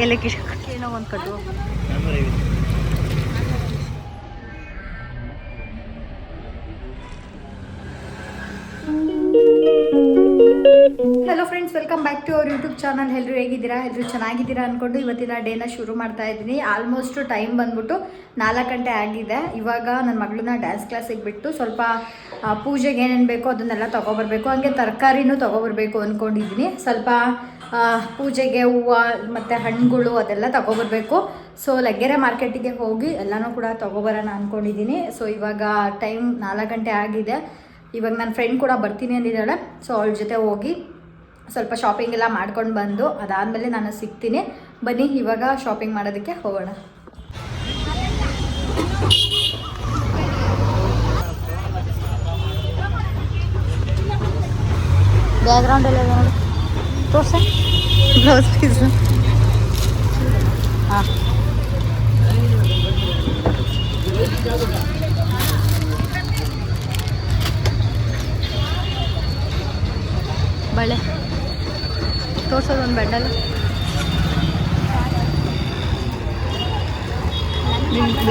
ಏಲಕ್ಕಿ ಏನೋ ಒಂದು ಕಟ್ಟು. Hello friends, welcome back to our YouTube channel. ಎಲ್ಲರೂ ಹೇಗಿದ್ದೀರಾ? ಎಲ್ಲರೂ ಚೆನ್ನಾಗಿದ್ದೀರಾ ಅಂದ್ಕೊಂಡು ಇವತ್ತಿನ ಡೇನ ಶುರು ಮಾಡ್ತಾ ಇದ್ದೀನಿ. ಆಲ್ಮೋಸ್ಟ್ ಟೈಮ್ ಬಂದ್ಬಿಟ್ಟು 4 ಗಂಟೆ ಆಗಿದೆ. ಇವಾಗ ನನ್ನ ಮಗಳನ್ನ ಡ್ಯಾನ್ಸ್ ಕ್ಲಾಸಿಗೆ ಬಿಟ್ಟು ಸ್ವಲ್ಪ ಪೂಜೆಗೆ ಏನೇನು ಬೇಕೋ ಅದನ್ನೆಲ್ಲ ತೊಗೊಬರ್ಬೇಕು. ಹಾಗೆ ತರಕಾರಿನೂ ತೊಗೊಬರ್ಬೇಕು ಅಂದ್ಕೊಂಡಿದ್ದೀನಿ. ಸ್ವಲ್ಪ ಪೂಜೆಗೆ ಹೂವು ಮತ್ತು ಹಣ್ಣುಗಳು ಅದೆಲ್ಲ ತೊಗೊಬರ್ಬೇಕು. ಸೊ ಲಗ್ಗೆರೆ ಮಾರ್ಕೆಟಿಗೆ ಹೋಗಿ ಎಲ್ಲನೂ ಕೂಡ ತೊಗೊಬರೋಣ ಅಂದ್ಕೊಂಡಿದ್ದೀನಿ. ಸೊ ಇವಾಗ ಟೈಮ್ 4 ಗಂಟೆ ಆಗಿದೆ. ಇವಾಗ ನನ್ನ ಫ್ರೆಂಡ್ ಕೂಡ ಬರ್ತೀನಿ ಅಂದಿದ್ದಾಳೆ. ಸೊ ಅವಳ ಜೊತೆ ಹೋಗಿ ಸ್ವಲ್ಪ ಶಾಪಿಂಗ್ ಎಲ್ಲ ಮಾಡ್ಕೊಂಡು ಬಂದು ಅದಾದಮೇಲೆ ನಾನು ಸಿಗ್ತೀನಿ. ಬನ್ನಿ ಇವಾಗ ಶಾಪಿಂಗ್ ಮಾಡೋದಕ್ಕೆ ಹೋಗೋಣ. ಬ್ಯಾಕ್ಗ್ರೌಂಡ್ ಎಲ್ಲ ನೋಡಿ ತೋರ್ಸ. ಬ್ಲೌಸ್ ಪೀಸ್ ಹಾಂ ಬಳೆ ತೋರ್ಸೋದು ಒಂದು ಬೆಡ್ಡಲ್ಲ.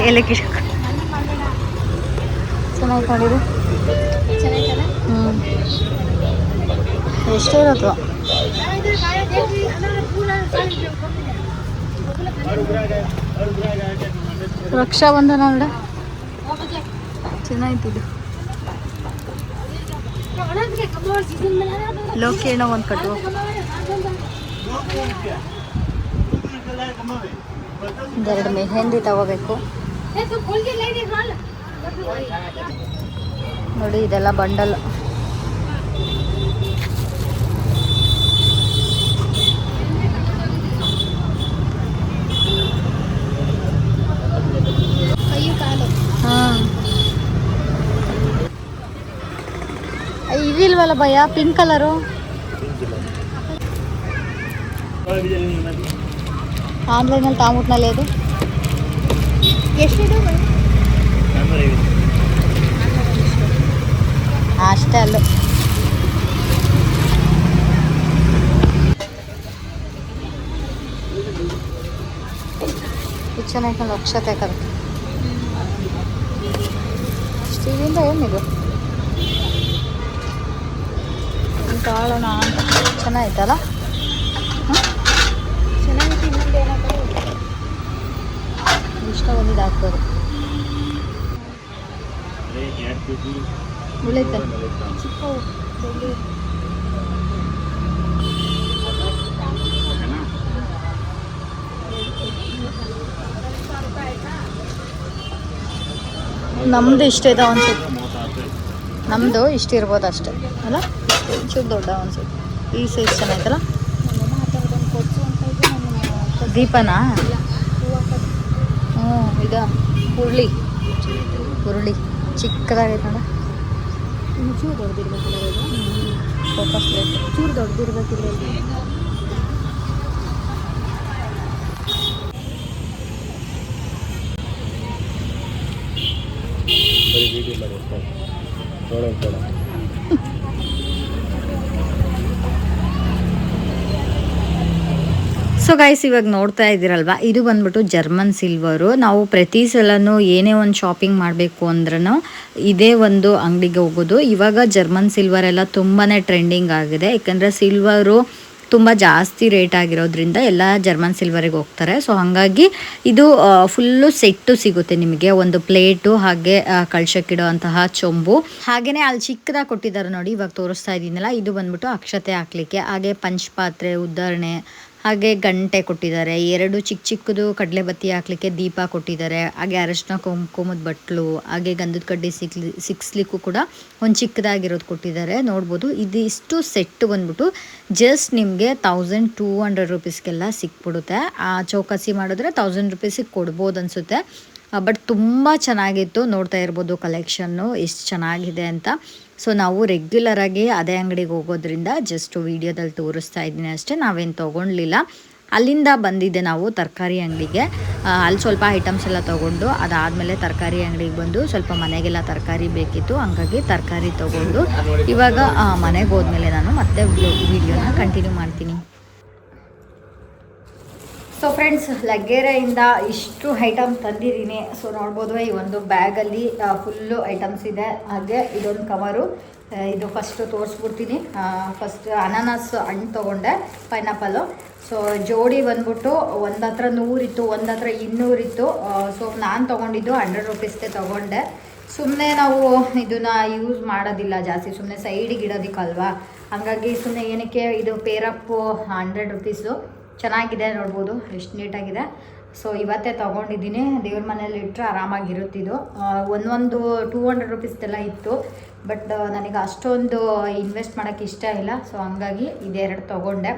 ಏಲಕ್ಕಿ ಚೆನ್ನಾಗಿ ನೋಡಿರಿ. ಎಷ್ಟೇ ಇರತ್ತೋ ರಕ್ಷಾಬಂಧನ ನೋಡ ಚೆನ್ನಾಗಿತ್ತು. ಲೋಕಿ ಏನೋ ಒಂದು ಕಟ್ಟುವ. ಒಂದೆರಡು ಮೆಹಂದಿ ತಗೋಬೇಕು ನೋಡಿ. ಇದೆಲ್ಲ ಬಂಡಲ್. ಹಾಂ ಇದಿಲ್ವಲ್ಲ ಭಯ, ಪಿಂಕ್ ಕಲರು. ಆನ್ಲೈನಲ್ಲಿ ತಾಮುಟ್ನಲ್ಲಿ ಇದು ಎಷ್ಟಿದೆ? ಅಷ್ಟೇ ಅಲ್ಲ. ಇದು ಚೆನ್ನಾಗಿ ಅಕ್ಷತೆ ಹಾಕೋದಕ್ಕೆ ಅಷ್ಟಿದಿಂದ ಏನಿದು ಕಾಳೋಣ. ಚೆನ್ನಾಗಿತ್ತಲ್ಲ? ಚೆನ್ನಾಗಿತ್ತು. ಇನ್ನೊಂದು ಏನಾದರೂ ಇಷ್ಟ ಬಂದಿದ್ದು ಹಾಕ್ಬೋದು. ಉಳಿತ ಚಿಕ್ಕ ನಮ್ಮದು ಇಷ್ಟ ಇದೆ ಅನ್ಸುತ್ತೆ. ನಮ್ಮದು ಇಷ್ಟ ಇರ್ಬೋದು ಅಷ್ಟೇ ಅಲ್ಲ? ಒಂಚೂರು ದೊಡ್ಡ ಅನ್ಸುತ್ತೆ. ಈ ಸೈಜ್ ಚೆನ್ನಾಯ್ತಲ್ಲ? ದೀಪನಾ? ಹ್ಞೂ ಇದು ಹುರುಳಿ ಚಿಕ್ಕದಾಗೈತೆ ನೋಡ. ಚೂರು ದೊಡ್ಡದಿರ್ಬೇಕಿಲ್ಲ ಫೋಕಸ್ ಬೇಕು. ಚೂರು ದೊಡ್ಡದಿರ್ಬೇಕಿಲ್ಲ. ಸೊ ಗೈಸ್, ಇವಾಗ ನೋಡ್ತಾ ಇದ್ದೀರಲ್ವಾ, ಇದು ಬಂದ್ಬಿಟ್ಟು ಜರ್ಮನ್ ಸಿಲ್ವರು. ನಾವು ಪ್ರತಿ ಸಲನೂ ಏನೇ ಒಂದು ಶಾಪಿಂಗ್ ಮಾಡಬೇಕು ಅಂದ್ರೂ ಇದೇ ಒಂದು ಅಂಗಡಿಗೆ ಹೋಗೋದು. ಇವಾಗ ಜರ್ಮನ್ ಸಿಲ್ವರ್ ಎಲ್ಲ ತುಂಬಾ ಟ್ರೆಂಡಿಂಗ್ ಆಗಿದೆ. ಯಾಕಂದರೆ ಸಿಲ್ವರು ತುಂಬ ಜಾಸ್ತಿ ರೇಟ್ ಆಗಿರೋದ್ರಿಂದ ಎಲ್ಲ ಜರ್ಮನ್ ಸಿಲ್ವರಿಗೆ ಹೋಗ್ತಾರೆ. ಸೊ ಹಾಗಾಗಿ ಇದು ಫುಲ್ಲು ಸೆಟ್ಟು ಸಿಗುತ್ತೆ ನಿಮಗೆ. ಒಂದು ಪ್ಲೇಟು, ಹಾಗೆ ಕಳ್ಸಕ್ಕಿಡೋ ಅಂತಹ ಚೊಂಬು, ಹಾಗೆಯೇ ಅಲ್ಲಿ ಚಿಕ್ಕದಾಗಿ ಕೊಟ್ಟಿದ್ದಾರೆ ನೋಡಿ. ಇವಾಗ ತೋರಿಸ್ತಾ ಇದ್ದೀನಲ್ಲ, ಇದು ಬಂದ್ಬಿಟ್ಟು ಅಕ್ಷತೆ ಹಾಕ್ಲಿಕ್ಕೆ. ಹಾಗೆ ಪಂಚಪಾತ್ರೆ, ಉದ್ದಾರಣೆ, ಹಾಗೆ ಗಂಟೆ ಕೊಟ್ಟಿದ್ದಾರೆ. 2 ಚಿಕ್ಕದು ಕಡಲೆ ಬತ್ತಿ ಹಾಕ್ಲಿಕ್ಕೆ ದೀಪ ಕೊಟ್ಟಿದ್ದಾರೆ. ಹಾಗೆ ಅರಶಿನ ಕುಂಕುಮದ ಬಟ್ಲು, ಹಾಗೆ ಗಂಧದ ಕಡ್ಡಿ ಸಿಕ್ಸ್ಲಿಕ್ಕೂ ಕೂಡ ಒಂದು ಚಿಕ್ಕದಾಗಿರೋದು ಕೊಟ್ಟಿದ್ದಾರೆ. ನೋಡ್ಬೋದು. ಇದಿಷ್ಟು ಸೆಟ್ ಬಂದ್ಬಿಟ್ಟು ಜಸ್ಟ್ ನಿಮಗೆ 1200 ರುಪೀಸ್ಗೆಲ್ಲ ಸಿಕ್ಬಿಡುತ್ತೆ. ಆ ಚೌಕಾಸಿ ಮಾಡಿದ್ರೆ 1000 ರುಪೀಸಿಗೆ ಕೊಡ್ಬೋದು ಅನಿಸುತ್ತೆ. ಬಟ್ ತುಂಬ ಚೆನ್ನಾಗಿತ್ತು. ನೋಡ್ತಾ ಇರ್ಬೋದು ಕಲೆಕ್ಷನ್ನು ಎಷ್ಟು ಚೆನ್ನಾಗಿದೆ ಅಂತ. ಸೊ ನಾವು ರೆಗ್ಯುಲರಾಗಿ ಅದೇ ಅಂಗಡಿಗೆ ಹೋಗೋದ್ರಿಂದ ಜಸ್ಟ್ ವೀಡಿಯೋದಲ್ಲಿ ತೋರಿಸ್ತಾ ಇದ್ದೀನಿ ಅಷ್ಟೇ. ನಾವೇನು ತೊಗೊಳ್ಲಿಲ್ಲ. ಅಲ್ಲಿಂದ ಬಂದಿದ್ದೆ ನಾವು ತರಕಾರಿ ಅಂಗಡಿಗೆ. ಅಲ್ಲಿ ಸ್ವಲ್ಪ ಐಟಮ್ಸ್ ಎಲ್ಲ ತೊಗೊಂಡು ಅದಾದಮೇಲೆ ತರಕಾರಿ ಅಂಗಡಿಗೆ ಬಂದು ಸ್ವಲ್ಪ ಮನೆಗೆಲ್ಲ ತರಕಾರಿ ಬೇಕಿತ್ತು. ಹಂಗಾಗಿ ತರಕಾರಿ ತೊಗೊಂಡು ಇವಾಗ ಮನೆಗೆ ಹೋದ್ಮೇಲೆ ನಾನು ಮತ್ತೆ ವಿಡಿಯೋನ ಕಂಟಿನ್ಯೂ ಮಾಡ್ತೀನಿ. ಸೊ ಫ್ರೆಂಡ್ಸ್, ಲಗ್ಗೆರೆಯಿಂದ ಇಷ್ಟು ಐಟಮ್ ತಂದಿದ್ದೀನಿ. ಸೊ ನೋಡ್ಬೋದು, ಈ ಒಂದು ಬ್ಯಾಗಲ್ಲಿ ಫುಲ್ಲು ಐಟಮ್ಸ್ ಇದೆ. ಹಾಗೆ ಇದೊಂದು ಕವರು. ಇದು ಫಸ್ಟು ತೋರಿಸ್ಬಿಡ್ತೀನಿ. ಫಸ್ಟ್ ಅನಾನಸ್ ಹಣ್ಣು ತೊಗೊಂಡೆ, ಪೈನಾಪಲ್ಲು. ಸೊ ಜೋಡಿ ಬಂದ್ಬಿಟ್ಟು ಒಂದು ಹತ್ರ 100 ಇತ್ತು, ಒಂದು ಹತ್ರ 200 ಇತ್ತು. ಸೊ ನಾನು ತೊಗೊಂಡಿದ್ದು 100 ರುಪೀಸ್ಗೆ ತೊಗೊಂಡೆ. ಸುಮ್ಮನೆ ನಾವು ಇದನ್ನು ಯೂಸ್ ಮಾಡೋದಿಲ್ಲ ಜಾಸ್ತಿ, ಸುಮ್ಮನೆ ಸೈಡಿಗೆ ಇಡೋದಕ್ಕಲ್ವಾ. ಹಾಗಾಗಿ ಸುಮ್ಮನೆ ಏನಕ್ಕೆ ಇದು ಪೇರಪ್ಪು 100 ರುಪೀಸು. ಚೆನ್ನಾಗಿದೆ, ನೋಡ್ಬೋದು ಎಷ್ಟು ನೀಟಾಗಿದೆ. ಸೊ ಇವತ್ತೇ ತೊಗೊಂಡಿದ್ದೀನಿ. ದೇವ್ರ ಮನೇಲಿ ಇಟ್ಟರೆ ಆರಾಮಾಗಿರುತ್ತಿದ್ದು. ಒಂದೊಂದು 200 ರುಪೀಸ್ದೆಲ್ಲ ಇತ್ತು. ಬಟ್ ನನಗೆ ಅಷ್ಟೊಂದು ಇನ್ವೆಸ್ಟ್ ಮಾಡೋಕ್ಕೆ ಇಷ್ಟ ಇಲ್ಲ. ಸೊ ಹಂಗಾಗಿ ಇದೆರಡು ತೊಗೊಂಡೆ.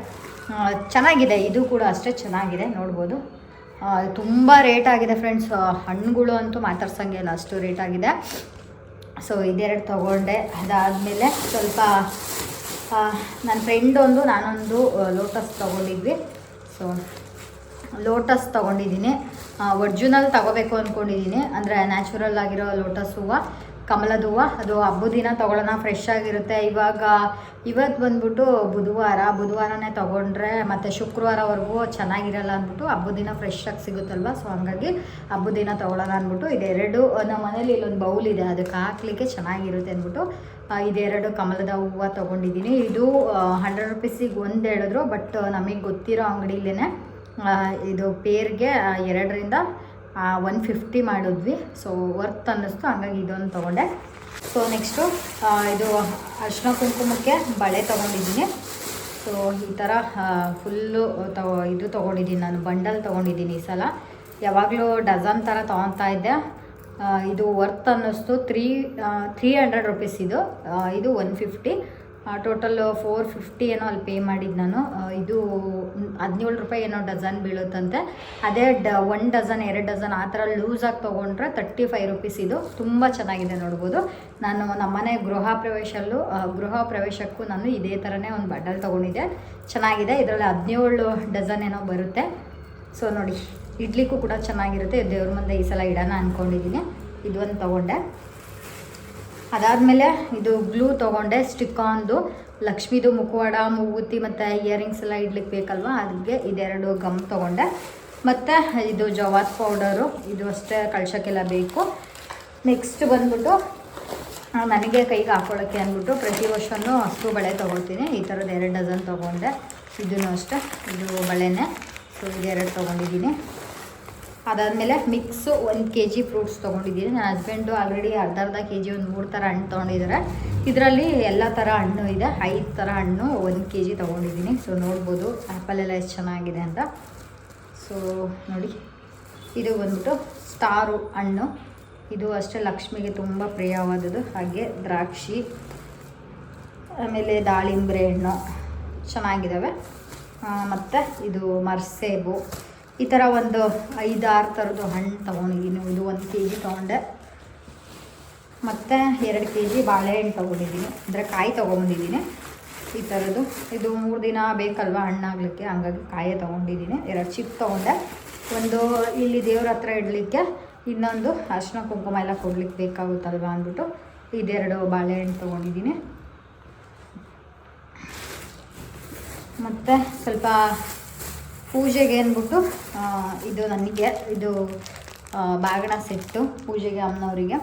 ಚೆನ್ನಾಗಿದೆ, ಇದು ಕೂಡ ಅಷ್ಟೇ ಚೆನ್ನಾಗಿದೆ, ನೋಡ್ಬೋದು. ತುಂಬ ರೇಟ್ ಆಗಿದೆ ಫ್ರೆಂಡ್ಸ್. ಹಣ್ಣುಗಳು ಅಂತೂ ಮಾತಾಡ್ಸಂಗೆ ಇಲ್ಲ, ಅಷ್ಟು ರೇಟ್ ಆಗಿದೆ. ಸೊ ಇದೆರಡು ತೊಗೊಂಡೆ. ಅದಾದಮೇಲೆ ಸ್ವಲ್ಪ ನನ್ನ ಫ್ರೆಂಡ್ ಒಂದು, ನಾನೊಂದು ಲೋಟಸ್ ತೊಗೊಂಡಿದ್ವಿ. ಸೊ ಲೋಟಸ್ ತೊಗೊಂಡಿದ್ದೀನಿ. ಒರ್ಜಿನಲ್ ತೊಗೋಬೇಕು ಅಂದ್ಕೊಂಡಿದ್ದೀನಿ, ಅಂದರೆ ನ್ಯಾಚುರಲ್ ಆಗಿರೋ ಲೋಟಸ್ ಹೂವು, ಕಮಲದ ಹೂವು. ಅದು ಹಬ್ಬದ ದಿನ ತೊಗೊಳ್ಳೋಣ, ಫ್ರೆಶ್ ಆಗಿರುತ್ತೆ. ಇವತ್ತು ಬಂದ್ಬಿಟ್ಟು ಬುಧವಾರನೇ ತೊಗೊಂಡ್ರೆ ಮತ್ತು ಶುಕ್ರವಾರವರೆಗೂ ಚೆನ್ನಾಗಿರಲ್ಲ ಅಂದ್ಬಿಟ್ಟು ಹಬ್ಬದ ದಿನ ಫ್ರೆಶ್ ಆಗಿ ಸಿಗುತ್ತಲ್ವ. ಸೊ ಹಂಗಾಗಿ ಹಬ್ಬದ ದಿನ ತೊಗೊಳ್ಳೋಣ ಅಂದ್ಬಿಟ್ಟು ಇದೆರಡು ನಮ್ಮ ಮನೇಲಿ ಇಲ್ಲೊಂದು ಬೌಲ್ ಇದೆ, ಅದಕ್ಕೆ ಹಾಕ್ಲಿಕ್ಕೆ ಚೆನ್ನಾಗಿರುತ್ತೆ ಅಂದ್ಬಿಟ್ಟು ಇದೆರಡು ಕಮಲದ ಹೂವು ತೊಗೊಂಡಿದ್ದೀನಿ. ಇದು 100 ರುಪೀಸಿಗೆ ಒಂದು ಹೇಳಿದ್ರು. ಬಟ್ ನಮಗೆ ಗೊತ್ತಿರೋ ಅಂಗಡಿಲೇ ಇದು ಪೇರ್ಗೆ 2ರಿಂದ 150 ಮಾಡಿದ್ವಿ. ಸೊ ವರ್ತ್ ಅನ್ನಿಸ್ತು, ಹಂಗಾಗಿ ಇದೊಂದು ತೊಗೊಂಡೆ. ಸೊ ನೆಕ್ಸ್ಟು ಇದು ಅರಿಶಿನ ಕುಂಕುಮಕ್ಕೆ ಬಳೆ ತೊಗೊಂಡಿದ್ದೀನಿ. ಸೊ ಈ ಥರ ಫುಲ್ಲು ಇದು ತೊಗೊಂಡಿದ್ದೀನಿ ನಾನು, ಬಂಡಲ್ ತೊಗೊಂಡಿದ್ದೀನಿ ಈ ಸಲ. ಯಾವಾಗಲೂ ಡಜನ್ ಥರ ತೊಗೊತಾ ಇದ್ದೆ. ಇದು ವರ್ತ್ ಅನ್ನಿಸ್ತು. 300 ರುಪೀಸ್ ಇದು 150. ಟೋಟಲ್ 450 ಏನೋ ಅಲ್ಲಿ ಪೇ ಮಾಡಿದ್ದು ನಾನು. ಇದು 17 ರೂಪಾಯಿ ಏನೋ ಡಜನ್ ಬೀಳುತ್ತಂತೆ. ಅದೇ 1 ಡಜನ್ 2 ಡಜನ್ ಆ ಥರ ಲೂಸಾಗಿ ತೊಗೊಂಡ್ರೆ 35 ರುಪೀಸ್. ಇದು ತುಂಬ ಚೆನ್ನಾಗಿದೆ, ನೋಡ್ಬೋದು. ನಾನು ನಮ್ಮನೆ ಗೃಹ ಪ್ರವೇಶಕ್ಕೂ ನಾನು ಇದೇ ಥರನೇ ಒಂದು ಬಂಡಲ್ ತೊಗೊಂಡಿದ್ದೆ, ಚೆನ್ನಾಗಿದೆ. ಇದರಲ್ಲಿ 17 ಡಜನ್ ಏನೋ ಬರುತ್ತೆ. ಸೊ ನೋಡಿ, ಇಡ್ಲಿಕ್ಕೂ ಕೂಡ ಚೆನ್ನಾಗಿರುತ್ತೆ. ದೇವ್ರ ಮುಂದೆ ಈ ಸಲ ಇಡೋಣ ಅಂದ್ಕೊಂಡಿದ್ದೀನಿ. ಇದೊಂದು ತೊಗೊಂಡೆ. ಅದಾದಮೇಲೆ ಇದು ಗ್ಲೂ ತೊಗೊಂಡೆ, ಸ್ಟಿಕಾನ್ದು. ಲಕ್ಷ್ಮೀದು ಮುಖವಾಡ, ಮೂಗುತಿ ಮತ್ತು ಇಯರಿಂಗ್ಸ್ ಎಲ್ಲ ಇಡ್ಲಿಕ್ಕೆ ಬೇಕಲ್ವ, ಅದಕ್ಕೆ ಇದೆರಡು ಗಮ್ ತೊಗೊಂಡೆ. ಮತ್ತು ಇದು ಜವಾತ್ ಪೌಡರು, ಇದು ಅಷ್ಟೇ ಕಳ್ಸೋಕ್ಕೆಲ್ಲ ಬೇಕು. ನೆಕ್ಸ್ಟ್ ಬಂದ್ಬಿಟ್ಟು ನನಗೆ ಕೈಗೆ ಹಾಕೊಳ್ಳೋಕ್ಕೆ ಅಂದ್ಬಿಟ್ಟು ಪ್ರತಿ ವರ್ಷವೂ ಹಸು ಬಳೆ ತೊಗೊಳ್ತೀನಿ. ಈ ಥರದ್ದು 2 ಡಜನ್ ತೊಗೊಂಡೆ. ಇದೂ ಅಷ್ಟೇ, ಇದು ಬಳೆನೇ. ಸೊ ಇದೆರಡು ತೊಗೊಂಡಿದ್ದೀನಿ. ಅದಾದಮೇಲೆ ಮಿಕ್ಸು 1 kg ಫ್ರೂಟ್ಸ್ ತೊಗೊಂಡಿದ್ದೀನಿ. ನನ್ನ ಹಸ್ಬೆಂಡು ಆಲ್ರೆಡಿ ಅರ್ಧ kg ಒಂದು 3 ಥರ ಹಣ್ಣು ತೊಗೊಂಡಿದ್ದಾರೆ. ಇದರಲ್ಲಿ ಎಲ್ಲ ಥರ ಹಣ್ಣು ಇದೆ, 5 ಥರ ಹಣ್ಣು 1 kg ತೊಗೊಂಡಿದ್ದೀನಿ. ಸೊ ನೋಡ್ಬೋದು ಆ್ಯಪಲೆಲ್ಲ ಎಷ್ಟು ಚೆನ್ನಾಗಿದೆ ಅಂತ. ಸೊ ನೋಡಿ, ಇದು ಬಂದ್ಬಿಟ್ಟು ಸ್ಟಾರು ಹಣ್ಣು. ಇದು ಅಷ್ಟೇ ಲಕ್ಷ್ಮಿಗೆ ತುಂಬ ಪ್ರಿಯವಾದದ್ದು. ಹಾಗೆ ದ್ರಾಕ್ಷಿ, ಆಮೇಲೆ ದಾಳಿಂಬೆ ಹಣ್ಣು ಚೆನ್ನಾಗಿದ್ದಾವೆ. ಮತ್ತು ಇದು ಮರ್ಸೇಬು. ಈ ಥರ ಒಂದು 5-6 ಥರದ್ದು ಹಣ್ಣು ತೊಗೊಂಡಿದ್ದೀನಿ. ಇದು 1 kg ತೊಗೊಂಡೆ. ಮತ್ತು 2 kg ಬಾಳೆಹಣ್ಣು ತೊಗೊಂಡಿದ್ದೀನಿ, ಅಂದರೆ ಕಾಯಿ ತೊಗೊಂಡಿದ್ದೀನಿ ಈ ಥರದ್ದು. ಇದು 3 ದಿನ ಬೇಕಲ್ವ ಹಣ್ಣಾಗಲಿಕ್ಕೆ, ಹಂಗಾಗಿ ಕಾಯೇ ತೊಗೊಂಡಿದ್ದೀನಿ. 2 ಚಿಪ್ ತೊಗೊಂಡೆ. ಒಂದು ಇಲ್ಲಿ ದೇವ್ರ ಹತ್ರ ಇಡಲಿಕ್ಕೆ, ಇನ್ನೊಂದು ಅರಿಶಿನ ಕುಂಕುಮ ಎಲ್ಲ ಕೊಡ್ಲಿಕ್ಕೆ ಬೇಕಾಗುತ್ತಲ್ವ ಅಂದ್ಬಿಟ್ಟು ಇದೆರಡು ಬಾಳೆಹಣ್ಣು ತೊಗೊಂಡಿದ್ದೀನಿ. ಮತ್ತು ಸ್ವಲ್ಪ ಪೂಜೆಗೆ ಅಂದ್ಬಿಟ್ಟು ಇದು ನನಗೆ ಇದು ಬಾಗಣ ಸೆಟ್ಟು ಪೂಜೆಗೆ ಅಮ್ಮನವರಿಗೆ.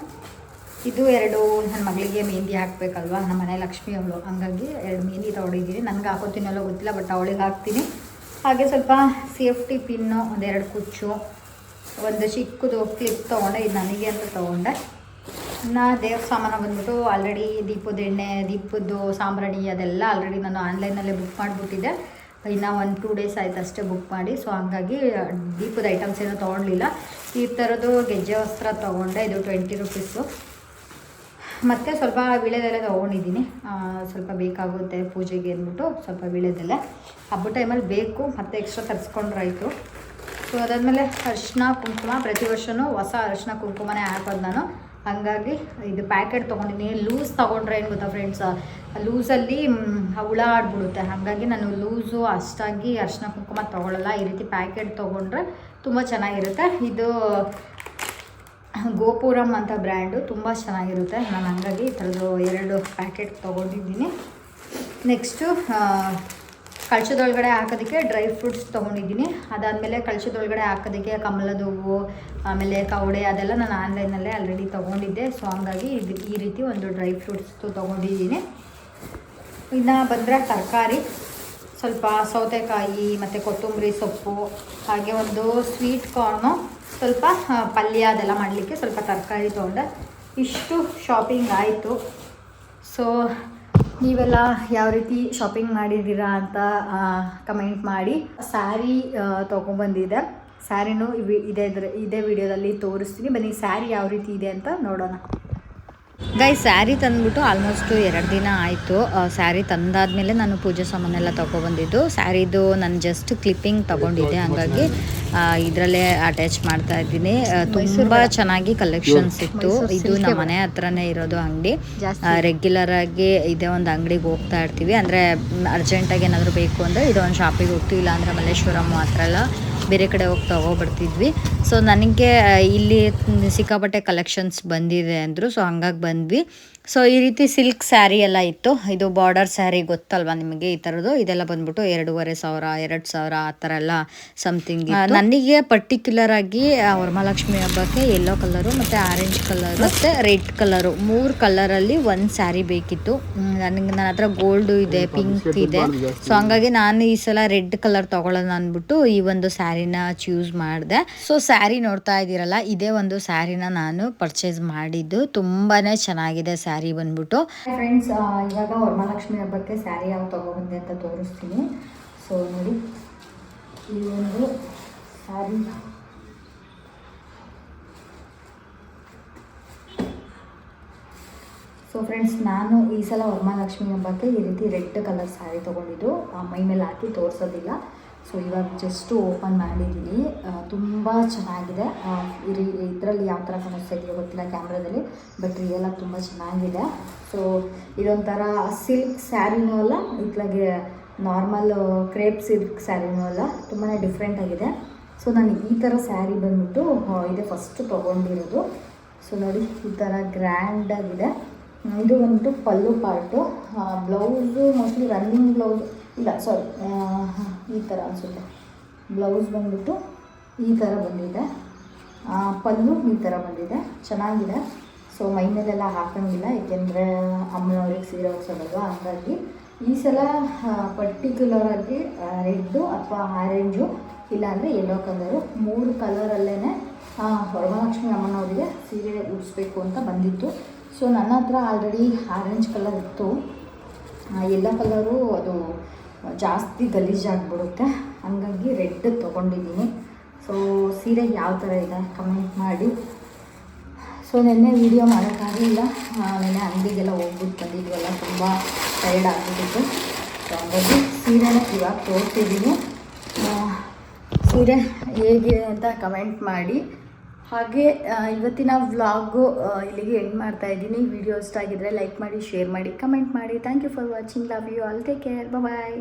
ಇದು 2 ನನ್ನ ಮಗಳಿಗೆ ಮೆಹಂದಿ ಹಾಕಬೇಕಲ್ವ, ನಮ್ಮ ಮನೆ ಲಕ್ಷ್ಮಿ ಅವಳು, ಹಂಗಾಗಿ 2 ಮೆಹಂದಿ ತೊಗೊಂಡಿದ್ದೀನಿ. ನನಗೆ ಹಾಕೋತೀನಲ್ಲೋ ಗೊತ್ತಿಲ್ಲ, ಬಟ್ ಅವಳಿಗೆ ಹಾಕ್ತೀನಿ. ಹಾಗೆ ಸ್ವಲ್ಪ ಸೇಫ್ಟಿ ಪಿನ್ನು, 1-2 ಕುಚ್ಚು, ಒಂದು ಚಿಕ್ಕದು ಕ್ಲಿಪ್ ತೊಗೊಂಡೆ. ಇದು ನನಗೆ ಅಂತ ತೊಗೊಂಡೆ. ಇನ್ನು ದೇವ್ರ ಸಾಮಾನು ಬಂದ್ಬಿಟ್ಟು ಆಲ್ರೆಡಿ ದೀಪದ ಎಣ್ಣೆ, ದೀಪದ್ದು ಸಾಂಬ್ರಾಣಿ ಅದೆಲ್ಲ ಆಲ್ರೆಡಿ ನಾನು ಆನ್ಲೈನಲ್ಲೇ ಬುಕ್ ಮಾಡಿಬಿಟ್ಟಿದ್ದೆ. ಇನ್ನು 1-2 ಡೇಸ್ ಆಯ್ತು ಅಷ್ಟೇ ಬುಕ್ ಮಾಡಿ. ಸೊ ಹಂಗಾಗಿ ದೀಪದ ಐಟಮ್ಸ್ ಏನೂ ತೊಗೊಳ್ಲಿಲ್ಲ. ಈ ಥರದ್ದು ಗೆಜ್ಜೆ ವಸ್ತ್ರ ತೊಗೊಂಡೆ, ಇದು 20 ರುಪೀಸು. ಮತ್ತು ಸ್ವಲ್ಪ ವೀಳ್ಯದೆಲೆ ತೊಗೊಂಡಿದ್ದೀನಿ, ಸ್ವಲ್ಪ ಬೇಕಾಗುತ್ತೆ ಪೂಜೆಗೆ ಅಂದ್ಬಿಟ್ಟು. ಸ್ವಲ್ಪ ವೀಳ್ಯದೆಲೆ ಹಬ್ಬ ಟೈಮಲ್ಲಿ ಬೇಕು, ಮತ್ತು ಎಕ್ಸ್ಟ್ರಾ ತರಿಸ್ಕೊಂಡ್ರಾಯ್ತು. ಸೊ ಅದಾದಮೇಲೆ ಅರಿಶಿನ ಕುಂಕುಮ, ಪ್ರತಿ ವರ್ಷವೂ ಹೊಸ ಅರಿಶಿನ ಕುಂಕುಮನೇ ಹಾಕೋದು ನಾನು. ಹಾಗಾಗಿ ಇದು ಪ್ಯಾಕೆಟ್ ತೊಗೊಂಡಿದ್ದೀನಿ. ಲೂಸ್ ತೊಗೊಂಡ್ರೆ ಏನು ಗೊತ್ತಾ ಫ್ರೆಂಡ್ಸ್, ಲೂಸಲ್ಲಿ ಹುಳ ಆಡ್ಬಿಡುತ್ತೆ. ಹಾಗಾಗಿ ನಾನು ಲೂಸು ಅಷ್ಟಾಗಿ ಅರಿಶಿನ ಕುಂಕುಮ ತೊಗೊಳ್ಳಲ್ಲ. ಈ ರೀತಿ ಪ್ಯಾಕೆಟ್ ತೊಗೊಂಡ್ರೆ ತುಂಬ ಚೆನ್ನಾಗಿರುತ್ತೆ. ಇದು ಗೋಪುರಂ ಅಂತ ಬ್ರ್ಯಾಂಡು, ತುಂಬ ಚೆನ್ನಾಗಿರುತ್ತೆ. ನಾನು ಹಂಗಾಗಿ ಈ ಥರದ್ದು 2 ಪ್ಯಾಕೆಟ್ ತೊಗೊಂಡಿದ್ದೀನಿ. ನೆಕ್ಸ್ಟು ಕಳಶದೊಳಗಡೆ ಹಾಕೋದಕ್ಕೆ ಡ್ರೈ ಫ್ರೂಟ್ಸ್ ತೊಗೊಂಡಿದ್ದೀನಿ. ಅದಾದಮೇಲೆ ಕಳಶದೊಳಗಡೆ ಹಾಕೋದಕ್ಕೆ ಕಮಲದ ಹೂವು, ಆಮೇಲೆ ಕವಡೆ ಅದೆಲ್ಲ ನಾನು ಆನ್ಲೈನಲ್ಲೇ ಆಲ್ರೆಡಿ ತೊಗೊಂಡಿದ್ದೆ. ಸೊ ಹಂಗಾಗಿ ಈ ರೀತಿ ಒಂದು ಡ್ರೈ ಫ್ರೂಟ್ಸ್ ತೊಗೊಂಡಿದ್ದೀನಿ. ಇನ್ನು ಬಂದರೆ ತರಕಾರಿ, ಸ್ವಲ್ಪ ಸೌತೆಕಾಯಿ ಮತ್ತು ಕೊತ್ತಂಬರಿ ಸೊಪ್ಪು, ಹಾಗೆ ಒಂದು ಸ್ವೀಟ್ ಕಾರ್ನು, ಸ್ವಲ್ಪ ಪಲ್ಯ ಅದೆಲ್ಲ ಮಾಡಲಿಕ್ಕೆ ಸ್ವಲ್ಪ ತರಕಾರಿ ತೊಗೊಂಡೆ. ಇಷ್ಟು ಶಾಪಿಂಗ್ ಆಯಿತು. ಸೊ ನೀವೆಲ್ಲ ಯಾವ ರೀತಿ ಶಾಪಿಂಗ್ ಮಾಡಿದ್ದೀರಾ ಅಂತ ಕಮೆಂಟ್ ಮಾಡಿ. ಸ್ಯಾರಿ ತೊಗೊಂಬಂದಿದೆ. ಸ್ಯಾರಿನೂ ಇದೇ ವಿಡಿಯೋದಲ್ಲಿ ತೋರಿಸ್ತೀನಿ. ಬನ್ನಿ ಸ್ಯಾರಿ ಯಾವ ರೀತಿ ಇದೆ ಅಂತ ನೋಡೋಣ. ಗೈಸ್, ಸ್ಯಾರಿ ತಂದುಬಿಟ್ಟು ಆಲ್ಮೋಸ್ಟ್ 2 ದಿನ ಆಯಿತು. ಸ್ಯಾರಿ ತಂದಾದಮೇಲೆ ನಾನು ಪೂಜೆ ಸಾಮಾನೆಲ್ಲ ತೊಗೊಬಂದಿದ್ದು. ಸ್ಯಾರಿದು ನಾನು ಜಸ್ಟ್ ಕ್ಲಿಪ್ಪಿಂಗ್ ತೊಗೊಂಡಿದ್ದೆ, ಹಾಗಾಗಿ ಇದರಲ್ಲೇ ಅಟ್ಯಾಚ್ ಮಾಡ್ತಾ ಇದ್ದೀನಿ. ತುಂಬ ಚೆನ್ನಾಗಿ ಕಲೆಕ್ಷನ್ಸ್ ಇತ್ತು. ಇದು ನಮ್ಮ ಮನೆ ಹತ್ರನೇ ಇರೋದು ಅಂಗಡಿ. ರೆಗ್ಯುಲರ್ ಆಗಿ ಇದೇ ಒಂದು ಅಂಗಡಿಗೆ ಹೋಗ್ತಾ ಇರ್ತೀವಿ. ಅಂದರೆ ಅರ್ಜೆಂಟಾಗಿ ಏನಾದರೂ ಬೇಕು ಅಂದರೆ ಇದೊಂದು ಶಾಪಿಗೆ ಹೋಗ್ತೀವಿ, ಇಲ್ಲಾಂದರೆ ಮಲ್ಲೇಶ್ವರಂ ಆ ಥರ ಎಲ್ಲ ಬೇರೆ ಕಡೆ ಹೋಗಿ ತೊಗೊಬರ್ತಿದ್ವಿ. ಸೊ ನನಗೆ ಇಲ್ಲಿ ಸಿಕ್ಕಾಪಟ್ಟೆ ಕಲೆಕ್ಷನ್ಸ್ ಬಂದಿದೆ ಅಂದರು. ಸೊ ಹಂಗಾಗಿ ಬಂದ್ವಿ. ಸೊ ಈ ರೀತಿ ಸಿಲ್ಕ್ ಸ್ಯಾರಿ ಎಲ್ಲ ಇತ್ತು. ಇದು ಬಾರ್ಡರ್ ಸ್ಯಾರಿ ಗೊತ್ತಲ್ವಾ ನಿಮಗೆ, ಈ ಥರದ್ದು. ಇದೆಲ್ಲ ಬಂದ್ಬಿಟ್ಟು 2,500 2,000 ಆ ಥರ ಎಲ್ಲ ಸಮಥಿಂಗ್. ನನಗೆ ಪರ್ಟಿಕ್ಯುಲರ್ ಆಗಿ ವರಮಹಾಲಕ್ಷ್ಮಿ ಹಬ್ಬಕ್ಕೆ ಯೆಲ್ಲೋ ಕಲರು ಮತ್ತು ಆರೆಂಜ್ ಕಲರ್ ಮತ್ತು ರೆಡ್ ಕಲರು 3 ಕಲರಲ್ಲಿ ಒಂದು ಸ್ಯಾರಿ ಬೇಕಿತ್ತು. ನನ್ನ ಹತ್ರ ಗೋಲ್ಡು ಇದೆ, ಪಿಂಕ್ ಇದೆ. ಸೊ ಹಂಗಾಗಿ ನಾನು ಈ ಸಲ ರೆಡ್ ಕಲರ್ ತೊಗೊಳ್ಳೋಣ ಅಂದ್ಬಿಟ್ಟು ಈ ಒಂದು ಸ್ಯಾರಿನ ಚೂಸ್ ಮಾಡಿದೆ. ಸೊ ಸ್ಯಾರಿ ನೋಡ್ತಾ ಇದ್ದೀರಲ್ಲ, ಇದೇ ಒಂದು ಸ್ಯಾರಿನ ನಾನು ಪರ್ಚೇಸ್ ಮಾಡಿದ್ದು. ತುಂಬಾ ಚೆನ್ನಾಗಿದೆ ಸ್ಯಾರಿ ಬಂದ್ಬಿಟ್ಟು. ಫ್ರೆಂಡ್ಸ್, ಇವಾಗ ವರಮಹಾಲಕ್ಷ್ಮಿ ಹಬ್ಬಕ್ಕೆ ಸ್ಯಾರಿ ಯಾವ ತೊಗೊಬಂದೆ ಅಂತ ತೋರಿಸ್ತೀನಿ. ಸೊ ನೋಡಿ, ಈ ಒಂದು ಸ್ಯಾರಿ ಸೊ ಫ್ರೆಂಡ್ಸ್, ನಾನು ಈ ಸಲ ವರಮಹಾಲಕ್ಷ್ಮಿ ಹಬ್ಬಕ್ಕೆ ಈ ರೀತಿ ರೆಡ್ ಕಲರ್ ಸ್ಯಾರಿ ತೊಗೊಂಡಿದ್ದು. ಮೈ ಮೇಲೆ ಹಾಕಿ ತೋರಿಸೋದಿಲ್ಲ. ಸೊ ಇವಾಗ ಜಸ್ಟು ಓಪನ್ ಮಾಡಿದ್ದೀನಿ. ತುಂಬ ಚೆನ್ನಾಗಿದೆ. ಇದರಲ್ಲಿ ಯಾವ ಥರ ಸಮಸ್ಯೆ ಇದೆಯೋ ಗೊತ್ತಿಲ್ಲ ಕ್ಯಾಮ್ರಾದಲ್ಲಿ, ಬಟ್ ರಿಯಲಾಗಿ ತುಂಬ ಚೆನ್ನಾಗಿದೆ. ಸೊ ಇದೊಂಥರ ಸಿಲ್ಕ್ ಸ್ಯಾರಿನೂ ಅಲ್ಲ, ಇತ್ಲಾಗೆ ನಾರ್ಮಲ್ ಕ್ರೇಪ್ ಸಿಲ್ಕ್ ಸ್ಯಾರಿನೂ ಅಲ್ಲ, ತುಂಬಾ ಡಿಫ್ರೆಂಟ್ ಆಗಿದೆ. ಸೊ ನಾನು ಈ ಥರ ಸ್ಯಾರಿ ಬಂದ್ಬಿಟ್ಟು ಇದೇ ಫಸ್ಟ್ ತೊಗೊಂಡಿರೋದು. ಸೊ ನೋಡಿ, ಈ ಥರ ಗ್ರ್ಯಾಂಡಾಗಿದೆ. ಇದು ಬಂದ್ಬಿಟ್ಟು pallu part. Blouse mostly running blouse ಇಲ್ಲ, ಸಾರಿ, ಈ ಥರ ಅನಿಸುತ್ತೆ. ಬ್ಲೌಸ್ ಬಂದ್ಬಿಟ್ಟು ಈ ಥರ ಬಂದಿದೆ, ಪಲ್ಲು ಈ ಥರ ಬಂದಿದೆ, ಚೆನ್ನಾಗಿದೆ. ಸೊ ಮೈ ಮೇಲೆಲ್ಲ ಹಾಕೋಂಗಿಲ್ಲ, ಏಕೆಂದರೆ ಅಮ್ಮನವ್ರಿಗೆ ಸೀರೆ ಹೊಡ್ಸೋದಲ್ವ. ಹಾಗಾಗಿ ಈ ಸಲ ಪರ್ಟಿಕ್ಯುಲರಾಗಿ ರೆಡ್ಡು ಅಥವಾ ಆರೆಂಜು ಇಲ್ಲಾಂದರೆ ಯೆಲ್ಲೋ ಕಲರು 3 ಕಲರಲ್ಲೇ ವರಮಹಾಲಕ್ಷ್ಮಿ ಅಮ್ಮನವರಿಗೆ ಸೀರೆ ಉಡಿಸ್ಬೇಕು ಅಂತ ಬಂದಿತ್ತು. ಸೊ ನನ್ನ ಹತ್ರ ಆಲ್ರೆಡಿ ಆರೆಂಜ್ ಕಲರ್ ಇತ್ತು. ಯೆಲ್ಲೋ ಕಲರು ಅದು ಜಾಸ್ತಿ ಗಲೀಜಾಗಿಬಿಡುತ್ತೆ, ಹಾಗಾಗಿ ರೆಡ್ ತೊಗೊಂಡಿದ್ದೀನಿ. ಸೊ ಸೀರೆ ಯಾವ ಥರ ಇದೆ ಕಮೆಂಟ್ ಮಾಡಿ. ಸೊ ನೆನ್ನೆ ವೀಡಿಯೋ ಮಾಡೋಕ್ಕಾಗಲಿಲ್ಲ, ನೆನ್ನೆ ಅಂಗಡಿಗೆಲ್ಲ ಹೋಗ್ಬಿಟ್ಟು ಬಂದಿದ್ವಲ್ಲ, ತುಂಬ ಟೈರ್ಡ್ ಆಗಿಬಿಟ್ಟಿತ್ತು. ಸೊ ಹಾಗಾಗಿ ಸೀರೆನ ಇವಾಗ ತೋರಿಸಿದ್ದೀನಿ. ಸೀರೆ ಹೇಗಿದೆ ಅಂತ ಕಮೆಂಟ್ ಮಾಡಿ. ಹಾಗೆ ಇವತ್ತಿನ ವ್ಲಾಗು ಇಲ್ಲಿಗೆ ಎಂಡ್ ಮಾಡ್ತಾಯಿದ್ದೀನಿ. ವಿಡಿಯೋ ಇಷ್ಟ ಆಗಿದ್ದರೆ ಲೈಕ್ ಮಾಡಿ, ಶೇರ್ ಮಾಡಿ, ಕಮೆಂಟ್ ಮಾಡಿ. Thank you for watching. Love you all. Take care. Bye.